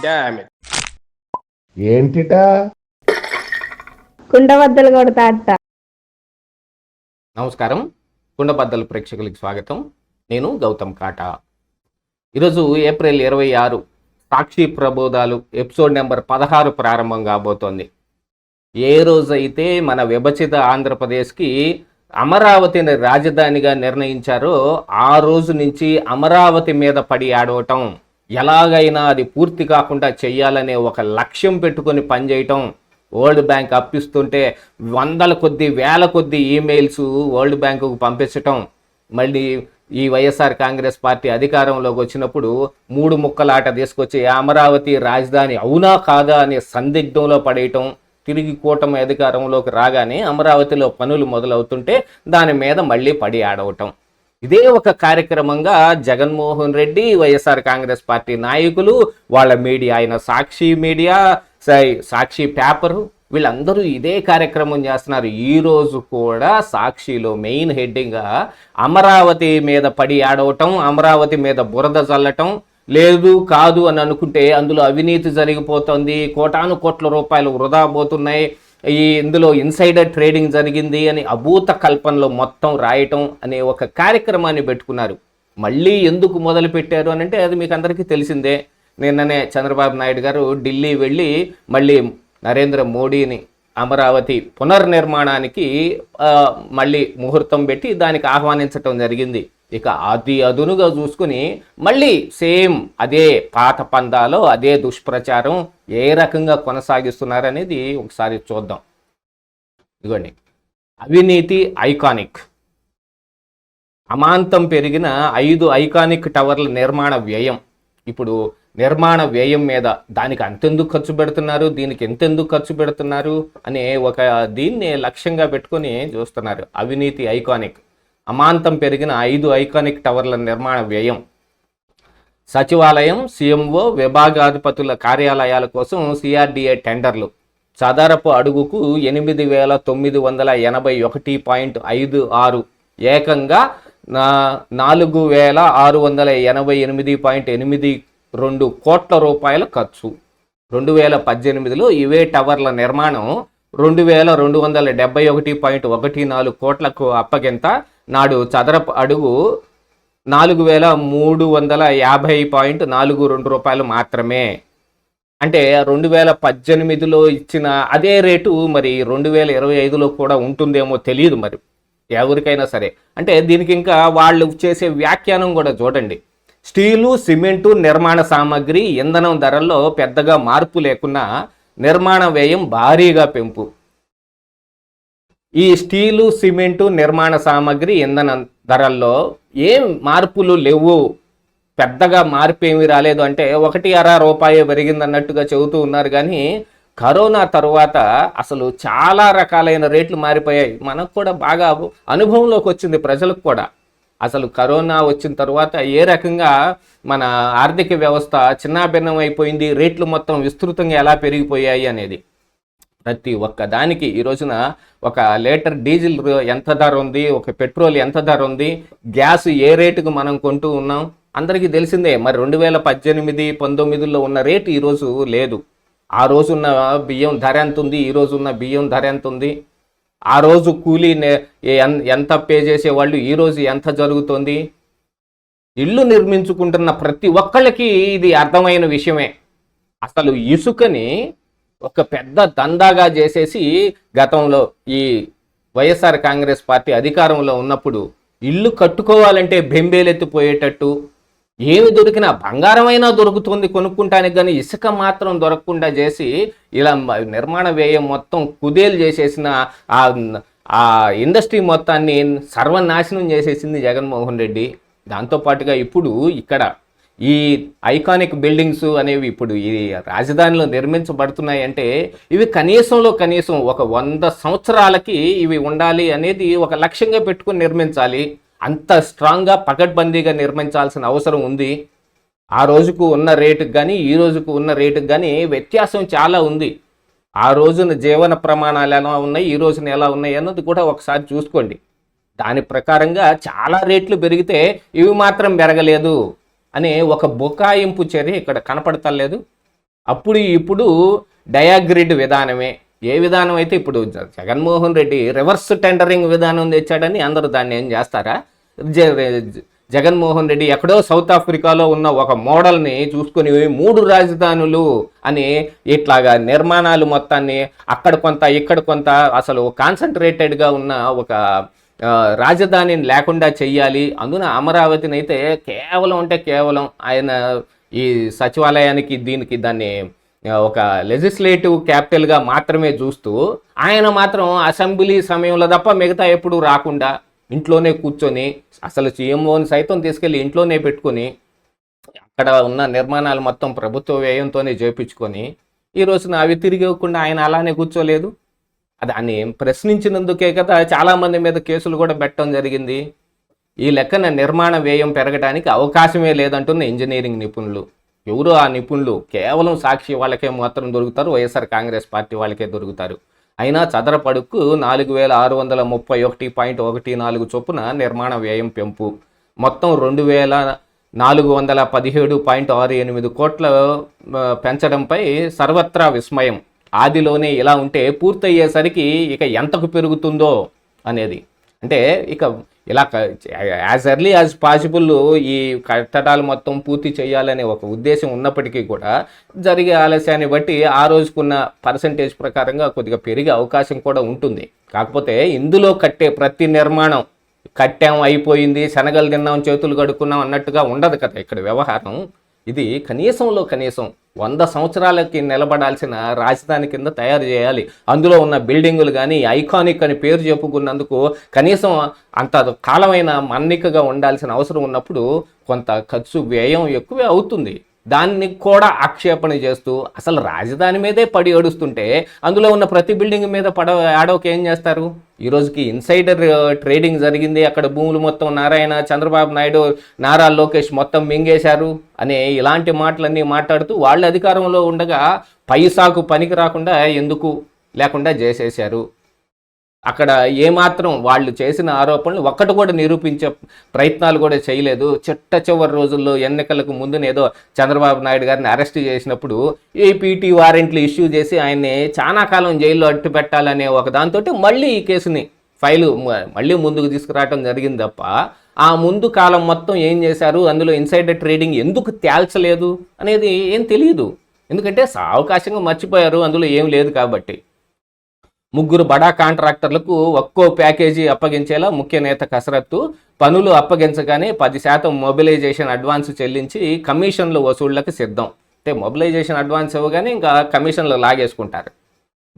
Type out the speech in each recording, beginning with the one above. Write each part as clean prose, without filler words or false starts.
Damn it. ఏంటిటా కుండబద్దలు కొడతా అట్ట. నమస్కారం, కుండబద్దలు ప్రేక్షకులకి స్వాగతం. నేను గౌతమ్ కాటా. ఈరోజు ఏప్రిల్ 26 సాక్షి ప్రబోధాలు ఎపిసోడ్ నెంబర్ 16 ప్రారంభం కాబోతోంది. ఏ రోజైతే మన విభజిత ఆంధ్రప్రదేశ్కి అమరావతిని రాజధానిగా నిర్ణయించారో ఆ రోజు నుంచి అమరావతి మీద పడి ఆడవటం, ఎలాగైనా అది పూర్తి కాకుండా చెయ్యాలనే ఒక లక్ష్యం పెట్టుకొని పనిచేయటం, వరల్డ్ బ్యాంక్ అప్పిస్తుంటే వందల కొద్ది వేల కొద్ది ఈమెయిల్స్ వరల్డ్ బ్యాంకుకు పంపించటం, మళ్ళీ ఈ వైఎస్ఆర్ కాంగ్రెస్ పార్టీ అధికారంలోకి వచ్చినప్పుడు 3 ముక్కలాట తీసుకొచ్చి అమరావతి రాజధాని అవునా కాదా అనే సందిగ్ధంలో పడేయటం, తిరిగి కూటమి అధికారంలోకి రాగానే అమరావతిలో పనులు మొదలవుతుంటే దాని మీద మళ్ళీ పడి ఆడవటం, ఇదే ఒక కార్యక్రమంగా జగన్మోహన్ రెడ్డి, వైఎస్ఆర్ కాంగ్రెస్ పార్టీ నాయకులు, వాళ్ళ మీడియా అయిన సాక్షి మీడియా, సాక్షి పేపరు, వీళ్ళందరూ ఇదే కార్యక్రమం చేస్తున్నారు. ఈరోజు కూడా సాక్షిలో మెయిన్ హెడ్డింగ్గా అమరావతి మీద పడి ఆడవటం, అమరావతి మీద బురద చల్లటం, లేదు కాదు అని అనుకుంటే అందులో అవినీతి జరిగిపోతుంది, కోటాను కోట్ల రూపాయలు వృధా పోతున్నాయి, ఇందులో ఇన్సైడర్ ట్రేడింగ్ జరిగింది అని అభూత కల్పనలో మొత్తం రాయటం అనే ఒక కార్యక్రమాన్ని పెట్టుకున్నారు. మళ్ళీ ఎందుకు మొదలు పెట్టారు అని అంటే అది మీకు అందరికీ తెలిసిందే. నిన్ననే చంద్రబాబు నాయుడు గారు ఢిల్లీ వెళ్ళి మళ్ళీ నరేంద్ర మోడీని అమరావతి పునర్నిర్మాణానికి మళ్ళీ ముహూర్తం పెట్టి దానికి ఆహ్వానించటం జరిగింది. ఇక అది అదునుగా చూసుకుని మళ్ళీ సేమ్ అదే పాత పందాలో అదే దుష్ప్రచారం ఏ రకంగా కొనసాగిస్తున్నారనేది ఒకసారి చూద్దాం. ఇదిగోండి, అవినీతి ఐకానిక్, అమాంతం పెరిగిన 5 ఐకానిక్ టవర్ల నిర్మాణ వ్యయం. ఇప్పుడు నిర్మాణ వ్యయం మీద దానికి అంతెందుకు ఖర్చు పెడుతున్నారు, దీనికి ఎంతెందుకు ఖర్చు పెడుతున్నారు అనే ఒక దీన్ని లక్ష్యంగా పెట్టుకొని చూస్తున్నారు. అవినీతి ఐకానిక్, అమాంతం పెరిగిన 5 ఐకానిక్ టవర్ల నిర్మాణ వ్యయం. సచివాలయం, సిఎంఓ, విభాగాధిపతుల కార్యాలయాల కోసం సిఆర్డిఏ టెండర్లు చదరపు అడుగుకు 8,981.56, ఏకంగా 4,688.82 కోట్ల రూపాయల ఖర్చు. 2018లో ఇవే టవర్ల నిర్మాణం 2,271.14 కోట్లకు అప్పగింత. నాడు చదరపు అడుగు 4,350.42 రూపాయలు మాత్రమే. అంటే 2018లో ఇచ్చిన అదే రేటు మరి 2025లో కూడా ఉంటుందేమో తెలియదు మరి ఎవరికైనా సరే. అంటే దీనికి ఇంకా వాళ్ళు చేసే వ్యాఖ్యానం కూడా చూడండి. స్టీలు, సిమెంటు, నిర్మాణ సామాగ్రి, ఇంధనం ధరల్లో పెద్దగా మార్పు లేకున్నా నిర్మాణ వ్యయం భారీగా పెంపు. ఈ స్టీలు, సిమెంటు, నిర్మాణ సామాగ్రి, ఇంధన ధరల్లో ఏం మార్పులు లేవు, పెద్దగా మార్పు ఏమీ రాలేదు. అంటే 1.5 రూపాయి పెరిగిందన్నట్టుగా చెబుతూ ఉన్నారు. కానీ కరోనా తరువాత అసలు చాలా రకాలైన రేట్లు మారిపోయాయి. మనకు కూడా బాగా అనుభవంలోకి వచ్చింది, ప్రజలకు కూడా. అసలు కరోనా వచ్చిన తర్వాత ఏ రకంగా మన ఆర్థిక వ్యవస్థ చిన్నాభిన్నం అయిపోయింది, రేట్లు మొత్తం విస్తృతంగా ఎలా పెరిగిపోయాయి అనేది. ప్రతి ఒక్క దానికి ఈ రోజున ఒక లీటర్ డీజిల్ ఎంత ధర ఉంది, ఒక పెట్రోల్ ఎంత ధర ఉంది, గ్యాస్ ఏ రేటుకు మనం కొంటూ ఉన్నాం అందరికీ తెలిసిందే. మరి 2018-19లో ఉన్న రేటు ఈరోజు లేదు. ఆ రోజున్న బియ్యం ధర ఎంత ఉంది, ఈరోజు ఉన్న బియ్యం ధర ఎంత ఉంది, ఆ రోజు కూలీ ఎంత పే చేసేవాళ్ళు ఈరోజు ఎంత జరుగుతుంది. ఇల్లు నిర్మించుకుంటున్న ప్రతి ఒక్కళ్ళకి ఇది అర్థమైన విషయమే. అసలు ఇసుకని ఒక పెద్ద దందాగా చేసేసి గతంలో ఈ వైఎస్ఆర్ కాంగ్రెస్ పార్టీ అధికారంలో ఉన్నప్పుడు ఇల్లు కట్టుకోవాలంటే బెంబేలెత్తిపోయేటట్టు, ఏమి దొరికినా బంగారమైనా దొరుకుతుంది కొనుక్కుంటానికి, కానీ ఇసుక మాత్రం దొరకకుండా చేసి ఇలా నిర్మాణ వ్యయం మొత్తం కుదేలు చేసేసిన ఆ ఇండస్ట్రీ మొత్తాన్ని సర్వనాశనం చేసేసింది జగన్మోహన్ రెడ్డి. దాంతోపాటుగా ఇప్పుడు ఇక్కడ ఈ ఐకానిక్ బిల్డింగ్స్ అనేవి ఇప్పుడు ఈ రాజధానిలో నిర్మించబడుతున్నాయి. అంటే ఇవి కనీసంలో కనీసం ఒక 100 సంవత్సరాలకి ఇవి ఉండాలి అనేది ఒక లక్ష్యంగా పెట్టుకుని నిర్మించాలి. అంత స్ట్రాంగ్గా పకడ్బందీగా నిర్మించాల్సిన అవసరం ఉంది. ఆ రోజుకు ఉన్న రేటుకు కానీ ఈ రోజుకు ఉన్న రేటుకు కానీ వ్యత్యాసం చాలా ఉంది. ఆ రోజున జీవన ప్రమాణాలు ఎలా ఉన్నాయి, ఈ రోజున ఎలా ఉన్నాయి అన్నది కూడా ఒకసారి చూసుకోండి. దాని ప్రకారంగా చాలా రేట్లు పెరిగితే ఇవి మాత్రం పెరగలేదు అనే ఒక బుకాయింపు చర్య ఇక్కడ కనపడతలేదు. అప్పుడు ఇప్పుడు డయాగ్రిడ్ విధానమే. ఏ విధానం అయితే ఇప్పుడు జగన్మోహన్ రెడ్డి రివర్స్ టెండరింగ్ విధానం తెచ్చాడని అందరూ దాన్ని ఏం చేస్తారా? జగన్మోహన్ రెడ్డి ఎక్కడో సౌత్ ఆఫ్రికాలో ఉన్న ఒక మోడల్ని చూసుకొని 3 రాజధానులు అని ఇట్లాగా నిర్మాణాలు మొత్తాన్ని అక్కడ కొంత ఇక్కడ కొంత అసలు కాన్సన్ట్రేటెడ్గా ఉన్న ఒక రాజధానిని లేకుండా చెయ్యాలి. అందున అమరావతిని అయితే కేవలం ఆయన ఈ సచివాలయానికి దీనికి దాన్ని ఒక లెజిస్లేటివ్ క్యాపిటల్గా మాత్రమే చూస్తూ ఆయన మాత్రం అసెంబ్లీ సమయంలో తప్ప మిగతా ఎప్పుడు రాకుండా ఇంట్లోనే కూర్చొని అసలు సీఎంఓని సైతం తీసుకెళ్ళి ఇంట్లోనే పెట్టుకొని అక్కడ ఉన్న నిర్మాణాలు మొత్తం ప్రభుత్వ వ్యయంతోనే చేపించుకొని ఈ రోజున అవి తిరిగి ఇవ్వకుండా ఆయన అలానే కూర్చోలేదు. దాన్ని ప్రశ్నించినందుకే కదా చాలామంది మీద కేసులు కూడా పెట్టడం జరిగింది. ఈ లెక్కన నిర్మాణ వ్యయం పెరగడానికి అవకాశమే లేదంటున్న ఇంజనీరింగ్ నిపుణులు. ఎవరు ఆ నిపుణులు? కేవలం సాక్షి వాళ్ళకే మాత్రం దొరుకుతారు, వైఎస్ఆర్ కాంగ్రెస్ పార్టీ వాళ్ళకే దొరుకుతారు. అయినా చదరపడుకు 4614.14 చొప్పున నిర్మాణ వ్యయం పెంపు, మొత్తం 2417.68 కోట్ల పెంచడంపై సర్వత్రా విస్మయం. ఆదిలోనే ఇలా ఉంటే పూర్తయ్యేసరికి ఇక ఎంతకు పెరుగుతుందో అనేది. అంటే ఇక ఇలా యాజ్ ఎర్లీ యాజ్ పాసిబుల్ ఈ కట్టడాలు మొత్తం పూర్తి చేయాలనే ఒక ఉద్దేశం ఉన్నప్పటికీ కూడా జరిగే ఆలస్యాన్ని బట్టి ఆ రోజుకున్న పర్సంటేజ్ ప్రకారంగా కొద్దిగా పెరిగే అవకాశం కూడా ఉంటుంది. కాకపోతే ఇందులో కట్టే ప్రతి నిర్మాణం కట్టాం అయిపోయింది, శనగలు తిన్నాం చేతులు కడుక్కున్నాం అన్నట్టుగా ఉండదు కదా ఇక్కడ వ్యవహారం. ఇది కనీసం 100 సంవత్సరాలకి నిలబడాల్సిన రాజధాని కింద తయారు చేయాలి. అందులో ఉన్న బిల్డింగులు కానీ ఐకానిక్ అని పేరు చెప్పుకున్నందుకు కనీసం అంత కాలమైన మన్నికగా ఉండాల్సిన అవసరం ఉన్నప్పుడు కొంత ఖర్చు వ్యయం ఎక్కువే అవుతుంది. దాన్ని కూడా ఆక్షేపణ చేస్తూ అసలు రాజధాని మీదే పడి ఏడుస్తుంటే అందులో ఉన్న ప్రతి బిల్డింగ్ మీద ఆడోకి ఏం చేస్తారు? ఈ రోజుకి ఇన్సైడర్ ట్రేడింగ్ జరిగింది, అక్కడ భూములు మొత్తం నారాయణ, చంద్రబాబు నాయుడు, నారా లోకేష్ మొత్తం మింగేశారు అనే ఇలాంటి మాటలన్నీ మాట్లాడుతూ వాళ్ళు అధికారంలో ఉండగా పైసాకు పనికి రాకుండా ఎందుకు లేకుండా చేసేశారు. అక్కడ ఏమాత్రం వాళ్ళు చేసిన ఆరోపణలు ఒక్కటి కూడా నిరూపించే ప్రయత్నాలు కూడా చేయలేదు. చివరి రోజుల్లో ఎన్నికలకు ముందునేదో చంద్రబాబు నాయుడు గారిని అరెస్ట్ చేసినప్పుడు ఏపీటీ వారెంట్లు ఇష్యూ చేసి ఆయన్ని చాలా కాలం జైల్లో అట్టు పెట్టాలనే ఒక దాంతో మళ్ళీ ఈ కేసుని మళ్ళీ ముందుకు తీసుకురావడం జరిగింది తప్ప ఆ ముందు కాలం మొత్తం ఏం చేశారు, అందులో ఇన్సైడర్ ట్రేడింగ్ ఎందుకు తేల్చలేదు అనేది ఏం తెలియదు. ఎందుకంటే సావకాశంగా మర్చిపోయారు, అందులో ఏం లేదు కాబట్టి. 3 బడా కాంట్రాక్టర్లకు ఒక్కో ప్యాకేజీ అప్పగించేలా ముఖ్య నేత కసరత్తు. పనులు అప్పగించగానే 10% మొబిలైజేషన్ అడ్వాన్స్ చెల్లించి కమిషన్ల వసూళ్లకు సిద్ధం. అంటే మొబిలైజేషన్ అడ్వాన్స్ ఇవ్వగానే ఇంకా కమిషన్లు లాగేసుకుంటారు.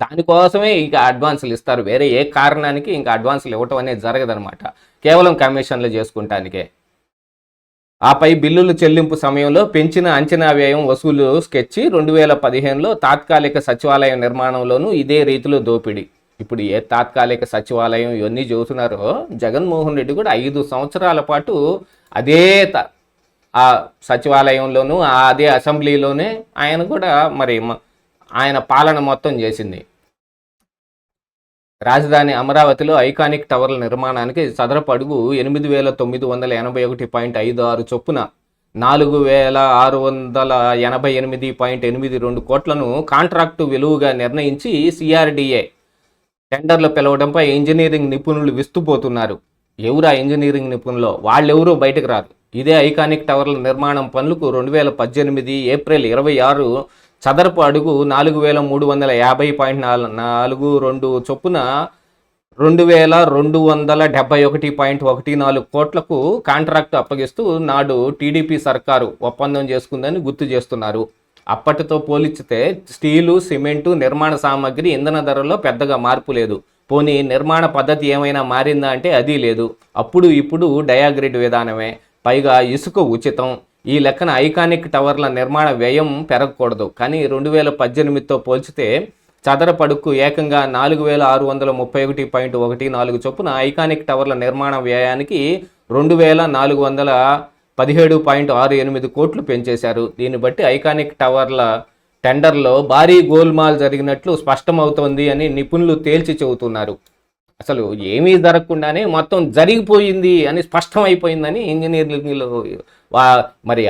దానికోసమే ఇంకా అడ్వాన్సులు ఇస్తారు. వేరే ఏ కారణానికి ఇంకా అడ్వాన్సులు ఇవ్వటం అనేది జరగదనమాట. కేవలం కమిషన్లు చేసుకుంటానికే. ఆపై బిల్లుల చెల్లింపు సమయంలో పెంచిన అంచనా వ్యయం వసూలు స్కెచ్ 2015లో తాత్కాలిక సచివాలయం నిర్మాణంలోనూ ఇదే రీతిలో దోపిడీ. ఇప్పుడు ఏ తాత్కాలిక సచివాలయం ఇవన్నీ చూస్తున్నారో జగన్మోహన్ రెడ్డి కూడా 5 సంవత్సరాల పాటు అదే ఆ సచివాలయంలోనూ అదే అసెంబ్లీలోనే ఆయన కూడా మరి ఆయన పాలన మొత్తం చేసింది. రాజధాని అమరావతిలో ఐకానిక్ టవర్ల నిర్మాణానికి చదరపు అడుగు 8,981.56 చొప్పున 4,688.82 కోట్లను కాంట్రాక్టు విలువగా నిర్ణయించి సిఆర్డీఏ టెండర్లు పిలవడంపై ఇంజనీరింగ్ నిపుణులు విస్తుపోతున్నారు. ఎవరు ఆ ఇంజనీరింగ్ నిపుణులు? వాళ్ళెవరూ బయటకు రారు. ఇదే ఐకానిక్ టవర్ల నిర్మాణం పనులకు 2018 ఏప్రిల్ 26 చదరపు అడుగు 4,350.42 చొప్పున 2,271.14 కోట్లకు కాంట్రాక్టు అప్పగిస్తూ నాడు టీడీపీ సర్కారు ఒప్పందం చేసుకుందని గుర్తు చేస్తున్నారు. అప్పటితో పోల్చితే స్టీలు, సిమెంటు, నిర్మాణ సామాగ్రి, ఇంధన ధరల్లో పెద్దగా మార్పు లేదు. పోనీ నిర్మాణ పద్ధతి ఏమైనా మారిందా అంటే అది లేదు. అప్పుడు ఇప్పుడు డయాగ్రిడ్ విధానమే, పైగా ఇసుక ఉచితం. ఈ లెక్కన ఐకానిక్ టవర్ల నిర్మాణ వ్యయం పెరగకూడదు. కానీ 2018తో పోల్చితే చదరపడుకు ఏకంగా 4,631.14 చొప్పున ఐకానిక్ టవర్ల నిర్మాణ వ్యయానికి 2,417.68 కోట్లు పెంచేశారు. దీన్ని బట్టి ఐకానిక్ టవర్ల టెండర్లో భారీ గోల్మాల్ జరిగినట్లు స్పష్టమవుతోంది అని నిపుణులు తేల్చి చెబుతున్నారు. అసలు ఏమీ జరగకుండానే మొత్తం జరిగిపోయింది అని స్పష్టమైపోయిందని ఇంజనీర్లు మరి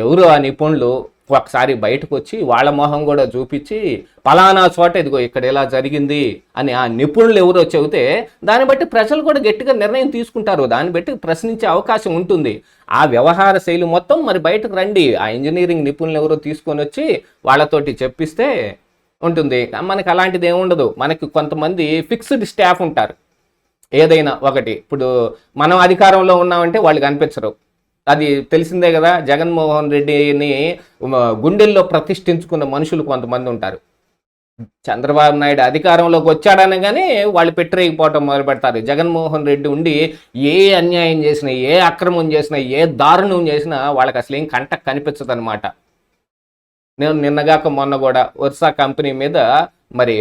ఎవరు ఆ నిపుణులు ఒకసారి బయటకు వచ్చి వాళ్ళ మొహం కూడా చూపించి పలానా చోట ఇదిగో ఇక్కడ ఇలా జరిగింది అని ఆ నిపుణులు ఎవరో చెబితే దాన్ని బట్టి ప్రజలు కూడా గట్టిగా నిర్ణయం తీసుకుంటారు, దాన్ని బట్టి ప్రశ్నించే అవకాశం ఉంటుంది. ఆ వ్యవహార శైలి మొత్తం మరి బయటకు రండి, ఆ ఇంజనీరింగ్ నిపుణులు ఎవరో తీసుకొని వచ్చి వాళ్ళతోటి చెప్పిస్తే ఉంటుంది. మనకి అలాంటిది ఏముండదు. మనకి కొంతమంది ఫిక్స్డ్ స్టాఫ్ ఉంటారు. ఏదైనా ఒకటి ఇప్పుడు మనం అధికారంలో ఉన్నామంటే వాళ్ళు కనిపించరు, అది తెలిసిందే కదా. జగన్మోహన్ రెడ్డిని గుండెల్లో ప్రతిష్ఠించుకున్న మనుషులు కొంతమంది ఉంటారు. చంద్రబాబు నాయుడు అధికారంలోకి వచ్చాడనగానే వాళ్ళు పెట్టరేగిపోవటం మొదలు పెడతారు. జగన్మోహన్ రెడ్డి ఉండి ఏ అన్యాయం చేసినా, ఏ అక్రమం చేసినా, ఏ దారుణం చేసినా వాళ్ళకి అసలు ఏం కంటకు కనిపించదు అనమాట. నేను నిన్నగాక మొన్న కూడా వర్షా కంపెనీ మీద మరి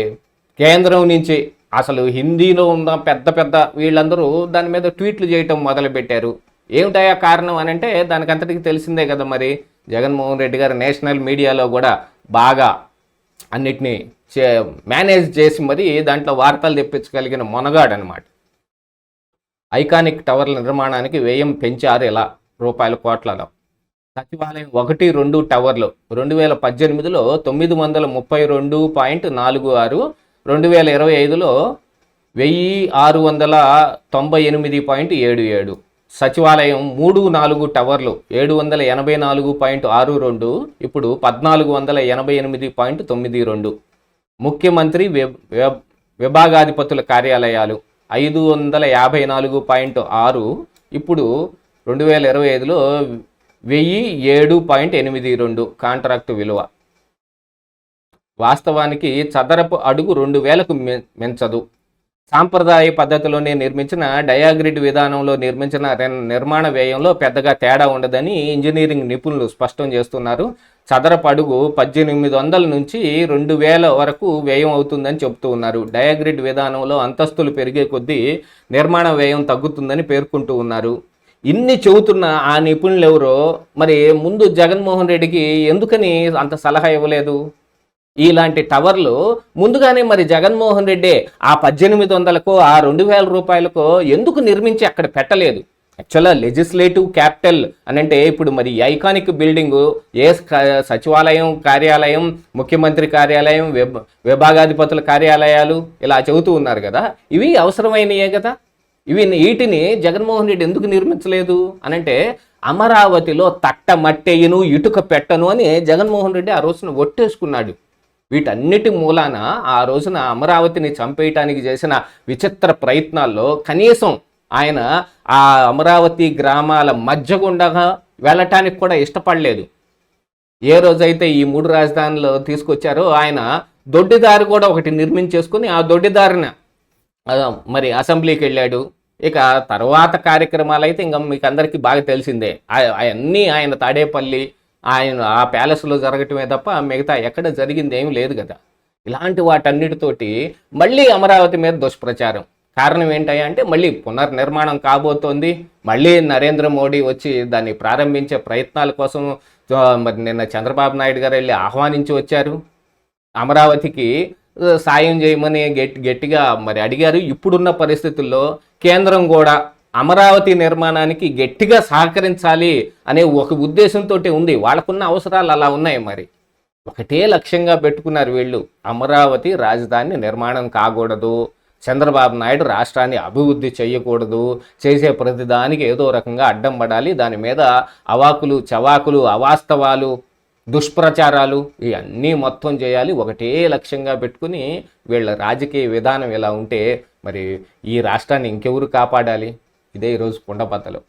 కేంద్రం నుంచి అసలు హిందీలో ఉన్న పెద్ద పెద్ద వీళ్ళందరూ దాని మీద ట్వీట్లు చేయటం మొదలుపెట్టారు. ఏమిటయా కారణం అని అంటే దానికంతటికి తెలిసిందే కదా. మరి జగన్మోహన్ రెడ్డి గారు నేషనల్ మీడియాలో కూడా బాగా అన్నిటినీ మేనేజ్ చేసి మరి దాంట్లో వార్తలు తెప్పించగలిగిన మొనగాడనమాట. ఐకానిక్ టవర్ల నిర్మాణానికి వ్యయం పెంచారు ఇలా రూపాయల కోట్లలో. సచివాలయం 1-2 టవర్లు 2018లో 932.46, 2025లో 1698.77. సచివాలయం 3-4 టవర్లు 784.62, ఇప్పుడు 1488.92. ముఖ్యమంత్రి విభాగాధిపతుల కార్యాలయాలు 554.6, ఇప్పుడు 2025లో 1007.82 కాంట్రాక్టు విలువ. వాస్తవానికి చదరపు అడుగు 2000కు మించదు. సాంప్రదాయ పద్ధతిలోనే నిర్మించిన డయాగ్రిడ్ విధానంలో నిర్మించిన నిర్మాణ వ్యయంలో పెద్దగా తేడా ఉండదని ఇంజనీరింగ్ నిపుణులు స్పష్టం చేస్తున్నారు. చదరపు అడుగు 1800 నుంచి 2000 వరకు వ్యయం అవుతుందని చెబుతూ ఉన్నారు. డయాగ్రిడ్ విధానంలో అంతస్తులు పెరిగే కొద్దీ నిర్మాణ వ్యయం తగ్గుతుందని పేర్కొంటూ ఉన్నారు. ఇన్ని చెబుతున్న ఆ నిపుణులు ఎవరో మరి ముందు జగన్మోహన్ రెడ్డికి ఎందుకని అంత సలహా ఇవ్వలేదు? ఇలాంటి టవర్లు ముందుగానే మరి జగన్మోహన్ రెడ్డి ఆ 1800కో ఆ 2000 రూపాయలకో ఎందుకు నిర్మించి అక్కడ పెట్టలేదు? యాక్చువల్గా లెజిస్లేటివ్ క్యాపిటల్ అని అంటే ఇప్పుడు మరి ఐకానిక్ బిల్డింగు ఏ సచివాలయం కార్యాలయం, ముఖ్యమంత్రి కార్యాలయం, విభాగాధిపతుల కార్యాలయాలు ఇలా చెబుతూ ఉన్నారు కదా, ఇవి అవసరమైనయే కదా. వీటిని జగన్మోహన్ రెడ్డి ఎందుకు నిర్మించలేదు అనంటే అమరావతిలో తట్ట మట్టెయ్యను ఇటుక పెట్టను అని జగన్మోహన్ రెడ్డి ఆ రోజున ఒట్టేసుకున్నాడు. వీటన్నిటి మూలాన ఆ రోజున అమరావతిని చంపేయటానికి చేసిన విచిత్ర ప్రయత్నాల్లో కనీసం ఆయన ఆ అమరావతి గ్రామాల మధ్య గుండా వెళ్ళటానికి కూడా ఇష్టపడలేదు. ఏ రోజైతే ఈ 3 రాజధానులు తీసుకొచ్చారో ఆయన దొడ్డిదారి కూడా ఒకటి నిర్మించేసుకుని ఆ దొడ్డిదారిన మరి అసెంబ్లీకి వెళ్ళాడు. ఇక తర్వాత కార్యక్రమాలు అయితే ఇంకా మీకు అందరికీ బాగా తెలిసిందే. అవన్నీ ఆయన తాడేపల్లి ఆయన ఆ ప్యాలెస్లో జరగటమే తప్ప మిగతా ఎక్కడ జరిగింది ఏమీ లేదు కదా. ఇలాంటి వాటన్నిటితోటి మళ్ళీ అమరావతి మీద దుష్ప్రచారం. కారణం ఏంటంటే అంటే మళ్ళీ పునర్నిర్మాణం కాబోతోంది, మళ్ళీ నరేంద్ర మోడీ వచ్చి దాన్ని ప్రారంభించే ప్రయత్నాల కోసం మరి నిన్న చంద్రబాబు నాయుడు గారు వెళ్ళి ఆహ్వానించి వచ్చారు. అమరావతికి సాయం చేయమని గట్టిగా మరి అడిగారు. ఇప్పుడున్న పరిస్థితుల్లో కేంద్రం కూడా అమరావతి నిర్మాణానికి గట్టిగా సహకరించాలి అనే ఒక ఉద్దేశంతో ఉంది. వాళ్ళకున్న అవసరాలు అలా ఉన్నాయి. మరి ఒకటే లక్ష్యంగా పెట్టుకున్నారు వీళ్ళు, అమరావతి రాజధాని నిర్మాణం కాకూడదు, చంద్రబాబు నాయుడు రాష్ట్రాన్ని అభివృద్ధి చేయకూడదు, చేసే ప్రతిదానికి ఏదో రకంగా అడ్డం పడాలి, దాని మీద అవాకులు చవాకులు అవాస్తవాలు దుష్ప్రచారాలు ఇవన్నీ మొత్తం చేయాలి, ఒకటే లక్ష్యంగా పెట్టుకుని వీళ్ళ రాజకీయ విధానం ఇలా ఉంటే మరి ఈ రాష్ట్రాన్ని ఇంకెవరు కాపాడాలి? ఇదే ఈరోజు కుండబద్దలు.